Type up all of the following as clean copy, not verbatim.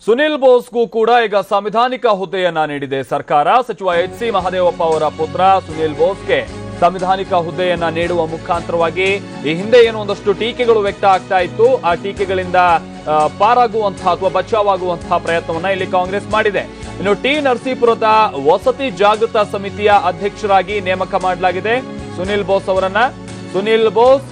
ಸುನಿಲ್ ಬೋಸ್ಗೂ ಕೂಡ ಈಗ ಸಂವಿಧಾನಿಕ ಹುದ್ದೆಯನ್ನ ನೀಡಿದೆ ಸರ್ಕಾರ. ಸಚಿವ ಎಚ್.ಸಿ. ಮಹದೇವಪ್ಪ ಅವರ ಪುತ್ರ ಸುನಿಲ್ ಬೋಸ್ಗೆ ಸಂವಿಧಾನಿಕ ಹುದ್ದೆಯನ್ನ ನೀಡುವ ಮುಖಾಂತರವಾಗಿ ಈ ಹಿಂದೆ ಏನು ಒಂದಷ್ಟು ಟೀಕೆಗಳು ವ್ಯಕ್ತ ಆಗ್ತಾ ಇತ್ತು, ಆ ಟೀಕೆಗಳಿಂದ ಪಾರಾಗುವಂತಹ ಅಥವಾ ಬಚಾವಾಗುವಂತಹ ಪ್ರಯತ್ನವನ್ನ ಇಲ್ಲಿ ಕಾಂಗ್ರೆಸ್ ಮಾಡಿದೆ. ಇನ್ನು ಟಿ ನರಸೀಪುರದ ವಸತಿ ಜಾಗೃತ ಸಮಿತಿಯ ಅಧ್ಯಕ್ಷರಾಗಿ ನೇಮಕ ಮಾಡಲಾಗಿದೆ ಸುನಿಲ್ ಬೋಸ್ ಅವರನ್ನ. ಸುನಿಲ್ ಬೋಸ್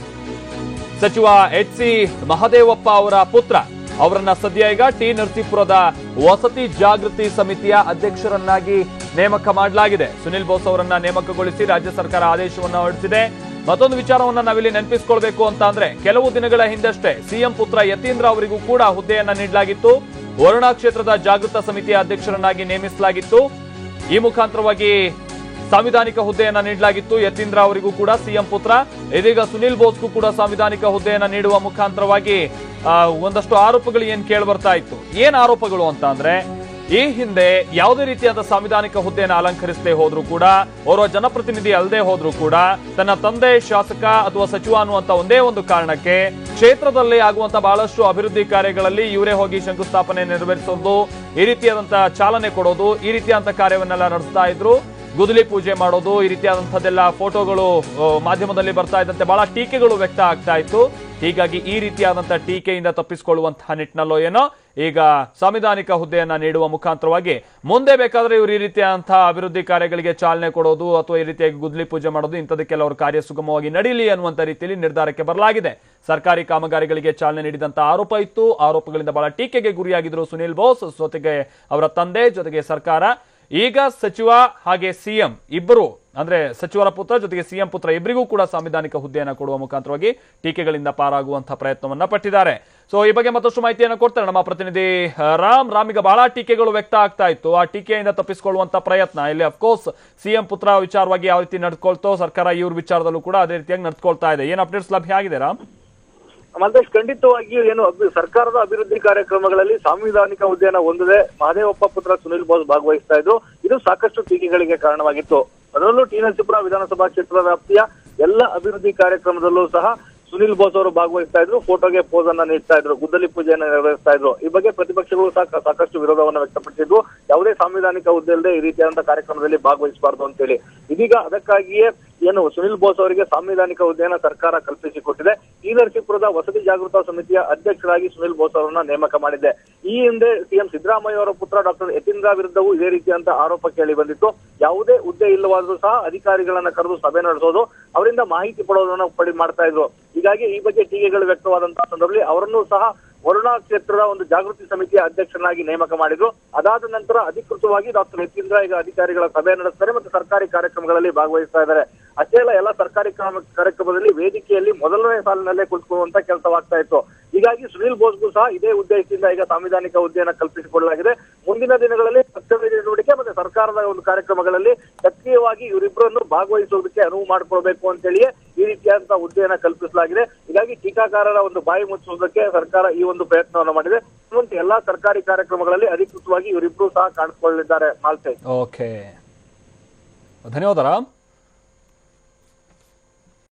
ಸಚಿವ ಎಚ್.ಸಿ. ಮಹದೇವಪ್ಪ ಅವರ ಪುತ್ರ ಅವರನ್ನ ಸದ್ಯ ಈಗ ಟಿ ನರಸೀಪುರದ ವಸತಿ ಜಾಗೃತಿ ಸಮಿತಿಯ ಅಧ್ಯಕ್ಷರನ್ನಾಗಿ ನೇಮಕ ಮಾಡಲಾಗಿದೆ. ಸುನಿಲ್ ಬೋಸ್ ಅವರನ್ನ ನೇಮಕಗೊಳಿಸಿ ರಾಜ್ಯ ಸರ್ಕಾರ ಆದೇಶವನ್ನು ಹೊರಡಿಸಿದೆ. ಮತ್ತೊಂದು ವಿಚಾರವನ್ನ ನಾವಿಲ್ಲಿ ನೆನಪಿಸಿಕೊಳ್ಬೇಕು ಅಂತ ಅಂದ್ರೆ, ಕೆಲವು ದಿನಗಳ ಹಿಂದಷ್ಟೇ ಸಿಎಂ ಪುತ್ರ ಯತೀಂದ್ರ ಅವರಿಗೂ ಕೂಡ ಹುದ್ದೆಯನ್ನ ನೀಡಲಾಗಿತ್ತು. ವರುಣಾ ಕ್ಷೇತ್ರದ ಜಾಗೃತ ಸಮಿತಿಯ ಅಧ್ಯಕ್ಷರನ್ನಾಗಿ ನೇಮಿಸಲಾಗಿತ್ತು. ಈ ಮುಖಾಂತರವಾಗಿ ಸಾಂವಿಧಾನಿಕ ಹುದ್ದೆಯನ್ನ ನೀಡಲಾಗಿತ್ತು ಯತೀಂದ್ರ ಅವರಿಗೂ ಕೂಡ, ಸಿಎಂ ಪುತ್ರ. ಇದೀಗ ಸುನಿಲ್ ಬೋಸ್ಗೂ ಕೂಡ ಸಾಂವಿಧಾನಿಕ ಹುದ್ದೆಯನ್ನ ನೀಡುವ ಮುಖಾಂತರವಾಗಿ ಒಂದಷ್ಟು ಆರೋಪಗಳು ಏನ್ ಕೇಳಿ ಬರ್ತಾ ಇತ್ತು. ಏನ್ ಆರೋಪಗಳು ಅಂತ ಅಂದ್ರೆ, ಈ ಹಿಂದೆ ಯಾವುದೇ ರೀತಿಯಾದ ಸಾಂವಿಧಾನಿಕ ಹುದ್ದೆಯನ್ನು ಅಲಂಕರಿಸದೆ ಹೋದ್ರೂ ಕೂಡ, ಓರ್ವ ಜನಪ್ರತಿನಿಧಿ ಅಲ್ಲದೆ ಹೋದ್ರೂ ಕೂಡ, ತನ್ನ ತಂದೆ ಶಾಸಕ ಅಥವಾ ಸಚಿವ ಅನ್ನುವಂತ ಒಂದೇ ಒಂದು ಕಾರಣಕ್ಕೆ ಕ್ಷೇತ್ರದಲ್ಲಿ ಆಗುವಂತ ಬಹಳಷ್ಟು ಅಭಿವೃದ್ಧಿ ಕಾರ್ಯಗಳಲ್ಲಿ ಇವರೇ ಹೋಗಿ ಶಂಕುಸ್ಥಾಪನೆ ನೆರವೇರಿಸೋದು, ಈ ರೀತಿಯಾದಂತಹ ಚಾಲನೆ ಕೊಡೋದು, ಈ ರೀತಿಯಾದಂತಹ ಕಾರ್ಯವನ್ನೆಲ್ಲ ನಡೆಸ್ತಾ ಇದ್ರು. ಗುದ್ದಲಿ ಪೂಜೆ ಮಾಡೋದು, ಈ ರೀತಿಯಾದಂತದ್ದೆಲ್ಲ ಫೋಟೋಗಳು ಮಾಧ್ಯಮದಲ್ಲಿ ಬರ್ತಾ ಇದ್ದಂತೆ ಬಹಳ ಟೀಕೆಗಳು ವ್ಯಕ್ತ ಆಗ್ತಾ ಇತ್ತು. ಹೀಗಾಗಿ ಈ ರೀತಿಯಾದಂತಹ ಟೀಕೆಯಿಂದ ತಪ್ಪಿಸಿಕೊಳ್ಳುವಂತಹ ನಿಟ್ಟಿನಲ್ಲೋ ಏನೋ ಈಗ ಸಾಂವಿಧಾನಿಕ ಹುದ್ದೆಯನ್ನ ನೀಡುವ ಮುಖಾಂತರವಾಗಿ ಮುಂದೆ ಬೇಕಾದ್ರೆ ಇವರು ಈ ರೀತಿಯಾದಂತಹ ಅಭಿವೃದ್ಧಿ ಕಾರ್ಯಗಳಿಗೆ ಚಾಲನೆ ಕೊಡೋದು ಅಥವಾ ಈ ರೀತಿಯಾಗಿ ಗುದ್ದಲಿ ಪೂಜೆ ಮಾಡೋದು, ಇಂಥದಕ್ಕೆಲ್ಲ ಅವರ ಕಾರ್ಯ ಸುಗಮವಾಗಿ ನಡೀಲಿ ಅನ್ನುವಂತ ರೀತಿಯಲ್ಲಿ ನಿರ್ಧಾರಕ್ಕೆ ಬರಲಾಗಿದೆ. ಸರ್ಕಾರಿ ಕಾಮಗಾರಿಗಳಿಗೆ ಚಾಲನೆ ನೀಡಿದಂತಹ ಆರೋಪ ಇತ್ತು. ಆರೋಪಗಳಿಂದ ಬಹಳ ಟೀಕೆಗೆ ಗುರಿಯಾಗಿದ್ರು ಸುನಿಲ್ ಬೋಸ್, ಜೊತೆಗೆ ಅವರ ತಂದೆ, ಜೊತೆಗೆ ಸರ್ಕಾರ. ಈಗ ಸಚಿವ ಹಾಗೆ ಸಿಎಂ ಇಬ್ಬರು, ಅಂದ್ರೆ ಸಚಿವರ ಪುತ್ರ ಜೊತೆಗೆ ಸಿಎಂ ಪುತ್ರ ಇಬ್ಬರಿಗೂ ಕೂಡ ಸಾಂವಿಧಾನಿಕ ಹುದ್ದೆಯನ್ನು ಕೊಡುವ ಮುಖಾಂತರವಾಗಿ ಟೀಕೆಗಳಿಂದ ಪಾರಾಗುವಂತಹ ಪ್ರಯತ್ನವನ್ನ ಪಟ್ಟಿದ್ದಾರೆ. ಸೊ ಈ ಬಗ್ಗೆ ಮತ್ತಷ್ಟು ಮಾಹಿತಿಯನ್ನು ಕೊಡ್ತಾರೆ ನಮ್ಮ ಪ್ರತಿನಿಧಿ ರಾಮ್. ಈಗ ಬಹಳ ಟೀಕೆಗಳು ವ್ಯಕ್ತ ಆಗ್ತಾ ಇತ್ತು. ಆ ಟೀಕೆಯಿಂದ ತಪ್ಪಿಸಿಕೊಳ್ಳುವಂತ ಪ್ರಯತ್ನ ಇಲ್ಲಿ ಅಫ್ಕೋರ್ಸ್ ಸಿಎಂ ಪುತ್ರ ವಿಚಾರವಾಗಿ ಯಾವ ರೀತಿ ನಡ್ಕೊಳ್ತೋ ಸರ್ಕಾರ, ಇವ್ರ ವಿಚಾರದಲ್ಲೂ ಕೂಡ ಅದೇ ರೀತಿಯಾಗಿ ನಡ್ಕೊಳ್ತಾ ಇದೆ. ಏನ್ ಅಪ್ಡೇಟ್ಸ್ ಲಭ್ಯ ಆಗಿದೆ ರಾಮ್? ಮಲ್ಲೇಶ್, ಖಂಡಿತವಾಗಿಯೂ ಏನು ಸರ್ಕಾರದ ಅಭಿವೃದ್ಧಿ ಕಾರ್ಯಕ್ರಮಗಳಲ್ಲಿ ಸಾಂವಿಧಾನಿಕ ಹುದ್ದೆಯನ್ನು ಹೊಂದದೆ ಮಹದೇವಪ್ಪ ಪುತ್ರ ಸುನಿಲ್ ಬೋಸ್ ಭಾಗವಹಿಸ್ತಾ ಇದ್ರು. ಇದು ಸಾಕಷ್ಟು ಟೀಕೆಗಳಿಗೆ ಕಾರಣವಾಗಿತ್ತು. ಅದರಲ್ಲೂ ಟಿ ನರಸೀಪುರ ವಿಧಾನಸಭಾ ಕ್ಷೇತ್ರದ ವ್ಯಾಪ್ತಿಯ ಎಲ್ಲ ಅಭಿವೃದ್ಧಿ ಕಾರ್ಯಕ್ರಮದಲ್ಲೂ ಸಹ ಸುನಿಲ್ ಬೋಸ್ ಅವರು ಭಾಗವಹಿಸ್ತಾ ಇದ್ರು. ಫೋಟೋಗೆ ಪೋಸ್ ಅನ್ನ ನೀಡ್ತಾ ಇದ್ರು, ಗುದ್ದಲಿ ಪೂಜೆಯನ್ನು ನೆರವೇರಿಸ್ತಾ ಇದ್ರು. ಈ ಬಗ್ಗೆ ಪ್ರತಿಪಕ್ಷಗಳು ಸಹ ಸಾಕಷ್ಟು ವಿರೋಧವನ್ನು ವ್ಯಕ್ತಪಡಿಸಿದ್ರು. ಯಾವುದೇ ಸಾಂವಿಧಾನಿಕ ಹುದ್ದೆ ಇಲ್ಲದೆ ಈ ರೀತಿಯಾದಂತಹ ಕಾರ್ಯಕ್ರಮದಲ್ಲಿ ಭಾಗವಹಿಸಬಾರದು ಅಂತೇಳಿ. ಇದೀಗ ಅದಕ್ಕಾಗಿಯೇ ಏನು ಸುನಿಲ್ ಬೋಸ್ ಅವರಿಗೆ ಸಾಂವಿಧಾನಿಕ ಹುದ್ದೆಯನ್ನ ಸರ್ಕಾರ ಕಲ್ಪಿಸಿಕೊಟ್ಟಿದೆ. ಟಿ ನರಸೀಪುರದ ವಸತಿ ಜಾಗೃತ ಸಮಿತಿಯ ಅಧ್ಯಕ್ಷರಾಗಿ ಸುನಿಲ್ ಬೋಸ್ ಅವರನ್ನ ನೇಮಕ ಮಾಡಿದೆ. ಈ ಹಿಂದೆ ಸಿಎಂ ಸಿದ್ದರಾಮಯ್ಯ ಅವರ ಪುತ್ರ ಡಾಕ್ಟರ್ ಯತೀಂದ್ರ ವಿರುದ್ಧವೂ ಇದೇ ರೀತಿಯಂತ ಆರೋಪ ಕೇಳಿ ಬಂದಿತ್ತು. ಯಾವುದೇ ಹುದ್ದೆ ಇಲ್ಲವಾದ್ರೂ ಸಹ ಅಧಿಕಾರಿಗಳನ್ನ ಕರೆದು ಸಭೆ ನಡೆಸೋದು, ಅವರಿಂದ ಮಾಹಿತಿ ಪಡೆಯೋದನ್ನ ಮಾಡ್ತಾ ಇದ್ರು. ಹೀಗಾಗಿ ಈ ಬಗ್ಗೆ ಟೀಕೆಗಳು ವ್ಯಕ್ತವಾದಂತಹ ಸಂದರ್ಭದಲ್ಲಿ ಅವರನ್ನು ಸಹ ವರುಣಾ ಕ್ಷೇತ್ರದ ಒಂದು ಜಾಗೃತಿ ಸಮಿತಿಯ ಅಧ್ಯಕ್ಷನಾಗಿ ನೇಮಕ ಮಾಡಿದ್ರು. ಅದಾದ ನಂತರ ಅಧಿಕೃತವಾಗಿ ಡಾಕ್ಟರ್ ಯತೀಂದ್ರ ಈಗ ಅಧಿಕಾರಿಗಳ ಸಭೆ ನಡೆಸ್ತಾರೆ ಮತ್ತು ಸರ್ಕಾರಿ ಕಾರ್ಯಕ್ರಮಗಳಲ್ಲಿ ಭಾಗವಹಿಸ್ತಾ ಇದ್ದಾರೆ. ಅಷ್ಟೇ ಅಲ್ಲ, ಎಲ್ಲ ಸರ್ಕಾರಿ ಕಾರ್ಯಕ್ರಮದಲ್ಲಿ ವೇದಿಕೆಯಲ್ಲಿ ಮೊದಲನೇ ಸಾಲಿನಲ್ಲೇ ಕುಳಿತುಕೊಳ್ಳುವಂತ ಕೆಲಸವಾಗ್ತಾ ಇತ್ತು. ಹೀಗಾಗಿ ಸುನಿಲ್ ಬೋಸ್ಗೂ ಸಹ ಇದೇ ಉದ್ದೇಶದಿಂದ ಈಗ ಸಾಂವಿಧಾನಿಕ ಹುದ್ದೆಯನ್ನು ಕಲ್ಪಿಸಿಕೊಳ್ಳಲಾಗಿದೆ. ಮುಂದಿನ ದಿನಗಳಲ್ಲಿ ಪಕ್ಷದ ಚಟುವಟಿಕೆ ಮತ್ತೆ ಸರ್ಕಾರದ ಒಂದು ಕಾರ್ಯಕ್ರಮಗಳಲ್ಲಿ ಸಕ್ರಿಯವಾಗಿ ಇವರಿಬ್ಬರನ್ನು ಭಾಗವಹಿಸುವುದಕ್ಕೆ ಅನುವು ಮಾಡಿಕೊಳ್ಬೇಕು ಅಂತೇಳಿಯೇ ಈ ರೀತಿಯಾದಂತಹ ಹುದ್ದೆಯನ್ನ ಕಲ್ಪಿಸಲಾಗಿದೆ. ಹೀಗಾಗಿ ಟೀಕಾಕಾರರ ಒಂದು ಬಾಯಿ ಮುಚ್ಚುವುದಕ್ಕೆ ಸರ್ಕಾರ ಈ ಒಂದು ಪ್ರಯತ್ನವನ್ನು ಮಾಡಿದೆ. ಎಲ್ಲಾ ಸರ್ಕಾರಿ ಕಾರ್ಯಕ್ರಮಗಳಲ್ಲಿ ಅಧಿಕೃತವಾಗಿ ಇವರಿಬ್ಬರು ಸಹ ಕಾಣಿಸಿಕೊಳ್ಳಲಿದ್ದಾರೆ. ಮಾಲ್ತೆ. ಓಕೆ, ಧನ್ಯವಾದ ರಾಮ್.